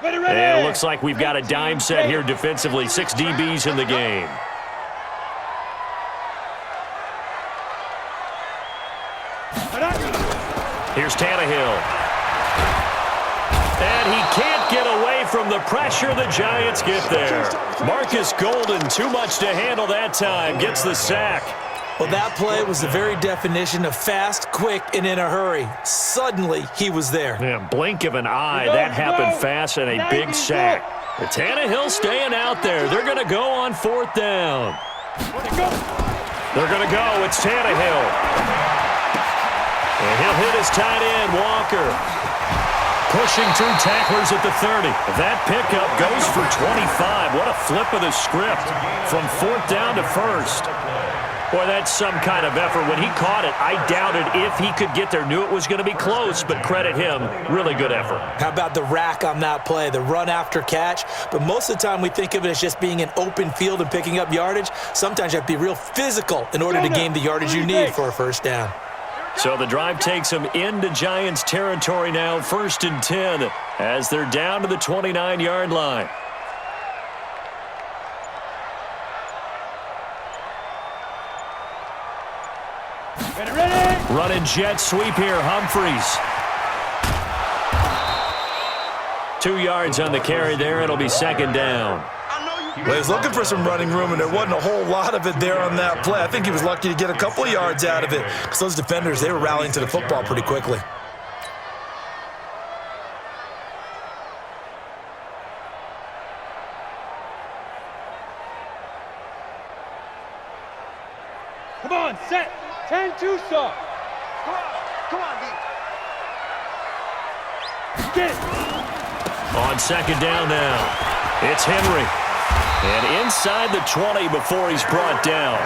And it looks like we've got a dime set here defensively. 6 DBs in the game. Here's Tannehill. And he can't get away from the pressure. The Giants get there. Marcus Golden, too much to handle that time, gets the sack. Well, that play was the very definition of fast, quick, and in a hurry. Suddenly, he was there. Yeah, blink of an eye. That happened fast and a big sack. The Tannehill staying out there. They're going to go on 4th down. They're going to go. It's Tannehill. And he'll hit his tight end, Walker. Pushing through tacklers at the 30. That pickup goes for 25. What a flip of the script from 4th down to 1st. Boy, that's some kind of effort. When he caught it, I doubted if he could get there. Knew it was going to be close, but credit him. Really good effort. How about the rack on that play, the run after catch? But most of the time we think of it as just being an open field and picking up yardage. Sometimes you have to be real physical in order to gain the yardage you need for a 1st down. So the drive takes them into Giants territory now, 1st and 10, as they're down to the 29-yard line. Running jet sweep here, Humphreys. 2 yards on the carry there. It'll be 2nd down. Well, he was looking for some running room, and there wasn't a whole lot of it there on that play. I think he was lucky to get a couple of yards out of it because those defenders, they were rallying to the football pretty quickly. Come on, set. 10-2 stop. Come on, D. Get it. On 2nd down now, it's Henry. And inside the 20 before he's brought down.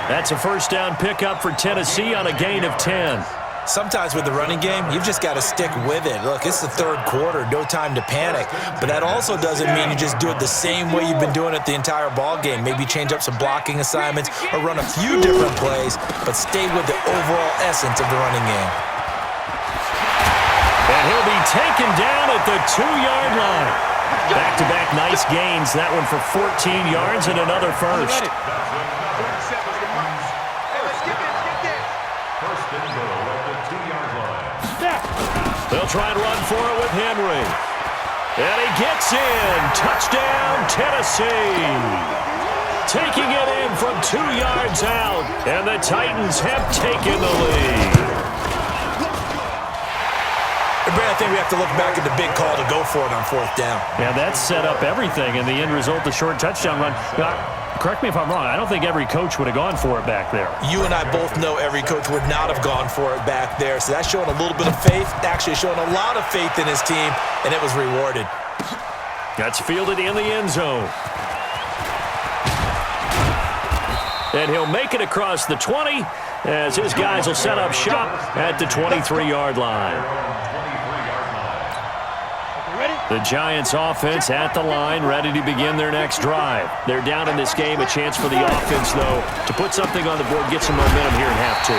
That's a 1st down pickup for Tennessee on a gain of 10. Sometimes with the running game, you've just got to stick with it. Look, it's the 3rd quarter, no time to panic. But that also doesn't mean you just do it the same way you've been doing it the entire ball game. Maybe change up some blocking assignments or run a few different plays, but stay with the overall essence of the running game. And he'll be taken down at the 2-yard line. Back-to-back nice gains. That one for 14 yards and another 1st. They'll try and run for it with Henry. And he gets in. Touchdown, Tennessee. Taking it in from 2 yards out. And the Titans have taken the lead. Brad, I think we have to look back at the big call to go for it on 4th down. Yeah, that set up everything, and the end result, the short touchdown run. Correct me if I'm wrong. I don't think every coach would have gone for it back there. You and I both know every coach would not have gone for it back there, so that's showing a little bit of faith, actually showing a lot of faith in his team, and it was rewarded. That's fielded in the end zone. And he'll make it across the 20 as his guys will set up shop at the 23-yard line. The Giants offense at the line, ready to begin their next drive. They're down in this game. A chance for the offense, though, to put something on the board, get some momentum here in half 2.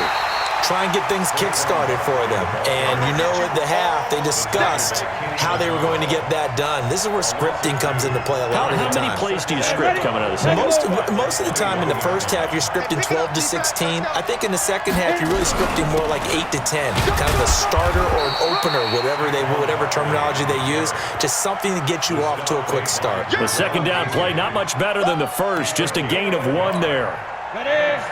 Try and get things kick-started for them. And you know at the half, they discussed how they were going to get that done. This is where scripting comes into play a lot of the time. How many plays do you script coming out of the second? Most of the time in the first half, you're scripting 12 to 16. I think in the second half, you're really scripting more like 8 to 10. Kind of a starter or an opener, whatever terminology they use. Just something to get you off to a quick start. The 2nd down play, not much better than the first. Just a gain of 1 there. Ready?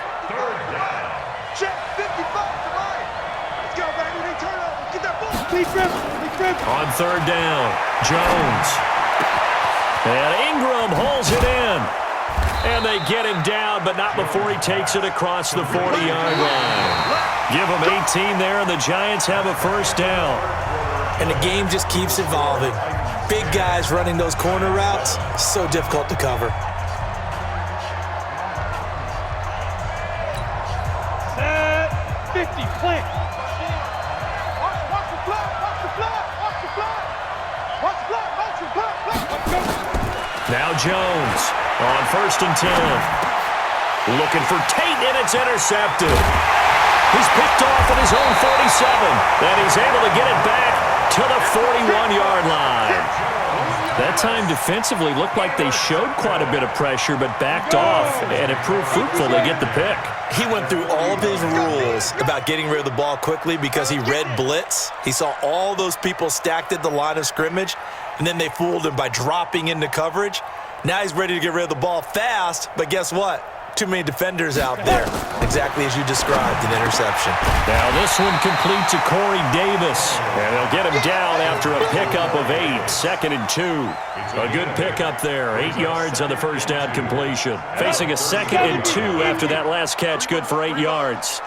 On 3rd down, Jones. And Ingram holds it in. And they get him down, but not before he takes it across the 40-yard line. Give him 18 there, and the Giants have a 1st down. And the game just keeps evolving. Big guys running those corner routes, so difficult to cover. Set 50, plant. Now Jones on 1st and 10. Looking for Tate, and it's intercepted. He's picked off at his own 47, and he's able to get it back to the 41-yard line. That time defensively looked like they showed quite a bit of pressure but backed off, and it proved fruitful to get the pick. He went through all of his rules about getting rid of the ball quickly because he read blitz. He saw all those people stacked at the line of scrimmage, and then they fooled him by dropping into coverage. Now he's ready to get rid of the ball fast, but guess what? Too many defenders out there. Exactly as you described, an interception. Now this one complete to Corey Davis. And they'll get him down after a pickup of 8, 2nd and 2. A good pickup there, 8 yards on the first down completion. Facing a 2nd and 2 after that last catch, good for 8 yards.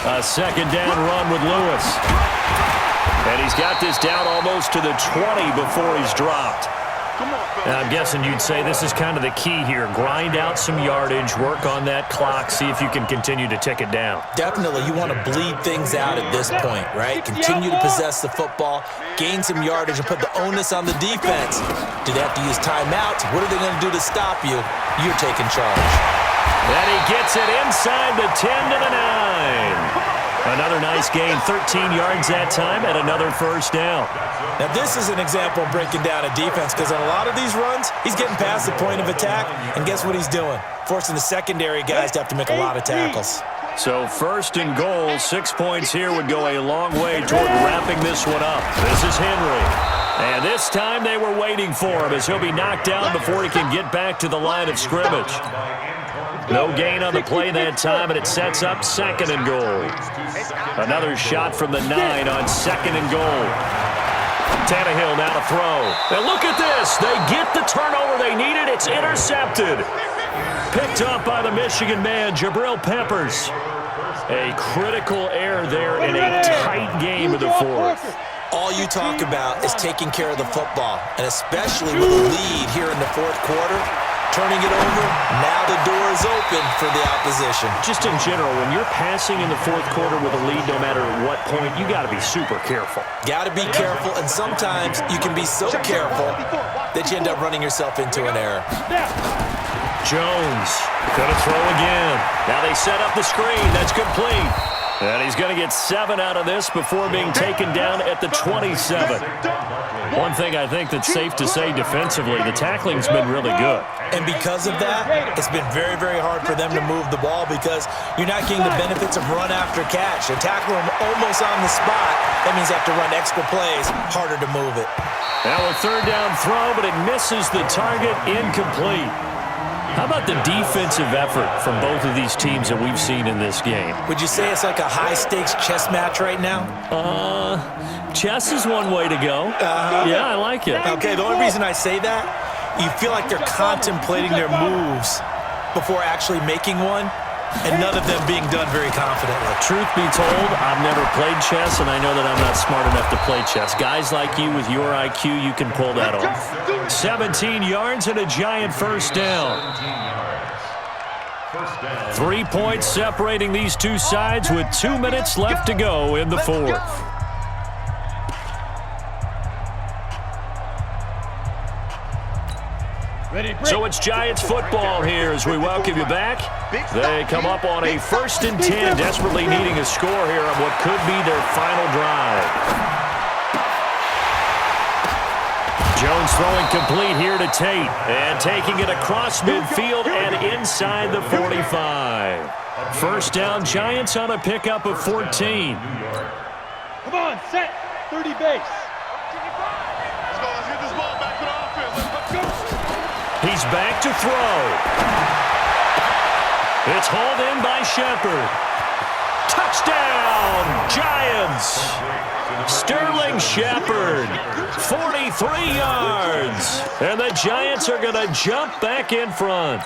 A 2nd down run with Lewis. And he's got this down almost to the 20 before he's dropped. Now, I'm guessing you'd say this is kind of the key here. Grind out some yardage, work on that clock, see if you can continue to tick it down. Definitely, you want to bleed things out at this point, right? Continue to possess the football, gain some yardage, and put the onus on the defense. Do they have to use timeouts? What are they going to do to stop you? You're taking charge. And he gets it inside the 10 to the 9. Another nice gain, 13 yards that time, and another first down. Now, this is an example of breaking down a defense because on a lot of these runs, he's getting past the point of attack, and guess what he's doing? Forcing the secondary guys to have to make a lot of tackles. So 1st and goal, 6 points here would go a long way toward wrapping this one up. This is Henry. And this time they were waiting for him as he'll be knocked down before he can get back to the line of scrimmage. No gain on the play that time, and it sets up 2nd and goal. Another shot from the 9 on 2nd and goal. Tannehill now to throw. And look at this. They get the turnover they needed. It's intercepted. Picked up by the Michigan man, Jabril Peppers. A critical error there in a tight game of the 4th. All you talk about is taking care of the football, and especially with a lead here in the 4th quarter. Turning it over, now the door is open for the opposition. Just in general, when you're passing in the 4th quarter with a lead, no matter at what point, you got to be super careful. Got to be careful, and sometimes you can be so careful that you end up running yourself into an error. Jones gonna throw again. Now they set up the screen. That's complete. And he's going to get 7 out of this before being taken down at the 27. One thing I think that's safe to say defensively, the tackling's been really good. And because of that, it's been very, very hard for them to move the ball because you're not getting the benefits of run after catch. They tackle them almost on the spot. That means they have to run extra plays, harder to move it. Now a 3rd down throw, but it misses the target, incomplete. How about the defensive effort from both of these teams that we've seen in this game? Would you say it's like a high-stakes chess match right now? Chess is one way to go. Yeah, I like it. Okay, the only reason I say that, you feel like they're contemplating their moves before actually making one, and none of them being done very confidently. Truth be told, I've never played chess, and I know that I'm not smart enough to play chess. Guys like you with your IQ, you can pull that off. 17 yards and a giant first down. 3 points separating these two sides with 2 minutes left to go in the 4th. So it's Giants football here as we welcome you back. They come up on a 1st and 10, desperately needing a score here on what could be their final drive. Jones throwing complete here to Tate, and taking it across midfield and inside the 45. First down, Giants on a pickup of 14. Come on, set, 30 base. Let's get this ball back to the offense. Let's go. He's back to throw. It's hauled in by Shepard. Touchdown, Giants. Sterling Shepard, 43 yards. And the Giants are going to jump back in front.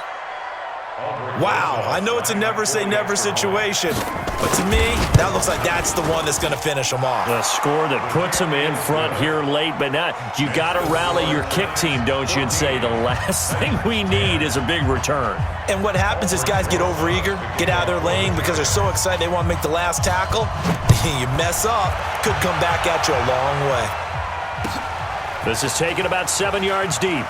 Wow, I know it's a never-say-never situation, but to me, that looks like that's the one that's going to finish them off. The score that puts them in front here late, but now you got to rally your kick team, don't you, and say the last thing we need is a big return. And what happens is guys get overeager, get out of their lane because they're so excited they want to make the last tackle. You mess up, could come back at you a long way. This is taken about 7 yards deep.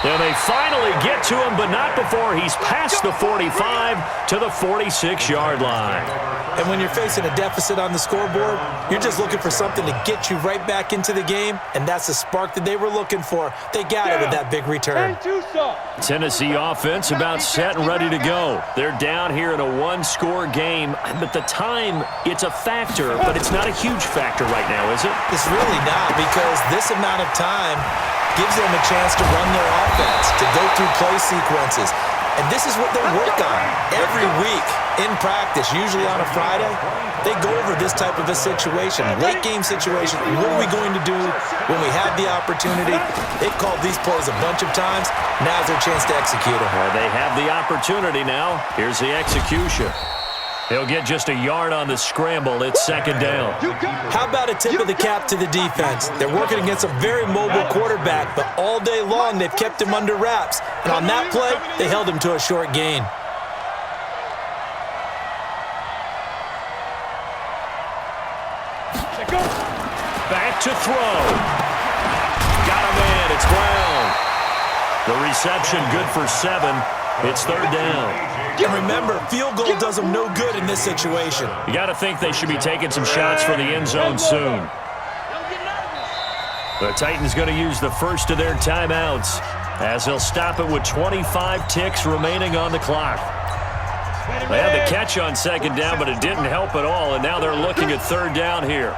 And they finally get to him, but not before he's past the 45 to the 46-yard line. And when you're facing a deficit on the scoreboard, you're just looking for something to get you right back into the game, and that's the spark that they were looking for. They got it with that big return. Tennessee offense about set and ready to go. They're down here in a one-score game, but the time, it's a factor, but it's not a huge factor right now, is it? It's really not, because this amount of time gives them a chance to run their offense, to go through play sequences. And this is what they work on every week in practice, usually on a Friday. They go over this type of a situation, late game situation. What are we going to do when we have the opportunity? They've called these plays a bunch of times. Now's their chance to execute them. Well, they have the opportunity now. Here's the execution. He'll get just a yard on the scramble. It's second down. How about a tip of the cap to the defense? They're working against a very mobile quarterback, but all day long they've kept him under wraps. And on that play, they held him to a short gain. Back to throw. Got him in. It's Brown. The reception good for 7. It's third down. And remember, field goal does them no good in this situation. You got to think they should be taking some shots for the end zone soon. The Titans going to use the first of their timeouts as they'll stop it with 25 ticks remaining on the clock. They had the catch on second down, but it didn't help at all, and now they're looking at third down here.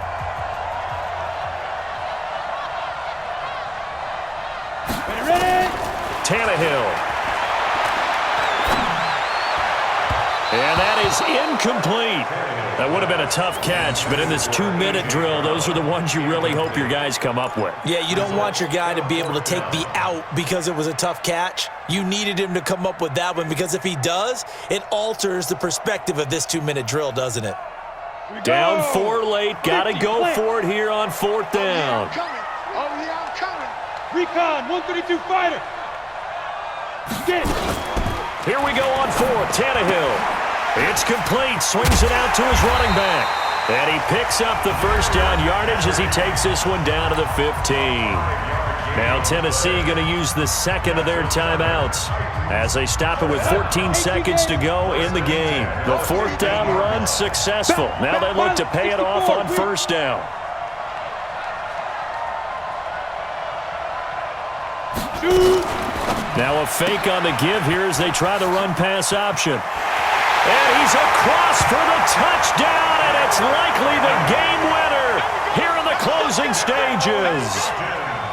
Tannehill. And that is incomplete. That would have been a tough catch, but in this 2-minute drill, those are the ones you really hope your guys come up with. Yeah, you don't want your guy to be able to take the out because it was a tough catch. You needed him to come up with that one, because if he does, it alters the perspective of this 2-minute drill, doesn't it? Down 4 late. Got to go for it here on fourth down. I'm coming. Recon, 132 fighter. Get it. Here we go on fourth. Tannehill. It's complete. Swings it out to his running back. And he picks up the first down yardage as he takes this one down to the 15. Now Tennessee going to use the second of their timeouts as they stop it with 14 seconds to go in the game. The fourth down run successful. Now they look to pay it off on first down. Now a fake on the give here as they try the run-pass option. And he's across for the touchdown, and it's likely the game winner here in the closing stages.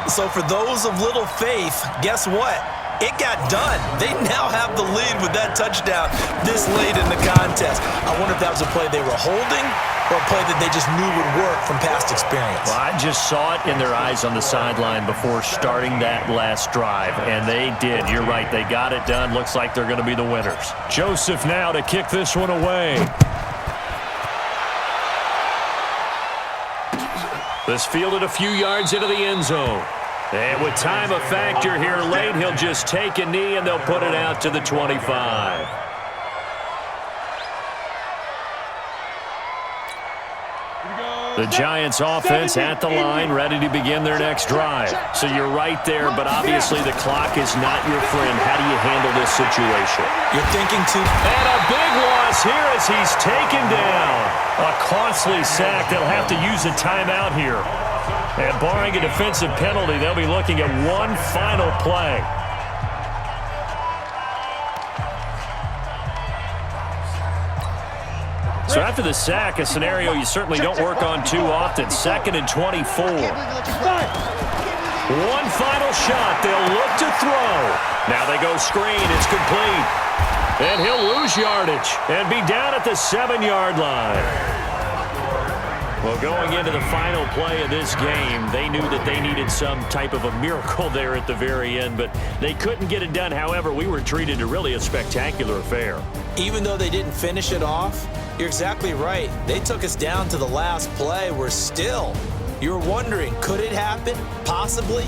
So for those of little faith, guess what? It got done. They now have the lead with that touchdown this late in the contest. I wonder if that was a play they were holding or a play that they just knew would work from past experience. Well, I just saw it in their eyes on the sideline before starting that last drive, and they did. You're right. They got it done. Looks like they're going to be the winners. Joseph now to kick this one away. This fielded a few yards into the end zone. And with time a factor here late, he'll just take a knee and they'll put it out to the 25. The Giants offense at the line, ready to begin their next drive. So you're right there, but obviously the clock is not your friend. How do you handle this situation? You're thinking too. And a big loss here as he's taken down. A costly sack. They'll have to use a timeout here. And barring a defensive penalty, they'll be looking at one final play. So after the sack, a scenario you certainly don't work on too often. 2nd and 24. One final shot. They'll look to throw. Now they go screen. It's complete. And he'll lose yardage and be down at the 7-yard line. Well, going into the final play of this game, they knew that they needed some type of a miracle there at the very end, but they couldn't get it done. However, we were treated to really a spectacular affair. Even though they didn't finish it off, you're exactly right. They took us down to the last play. We're still, you're wondering, could it happen? Possibly.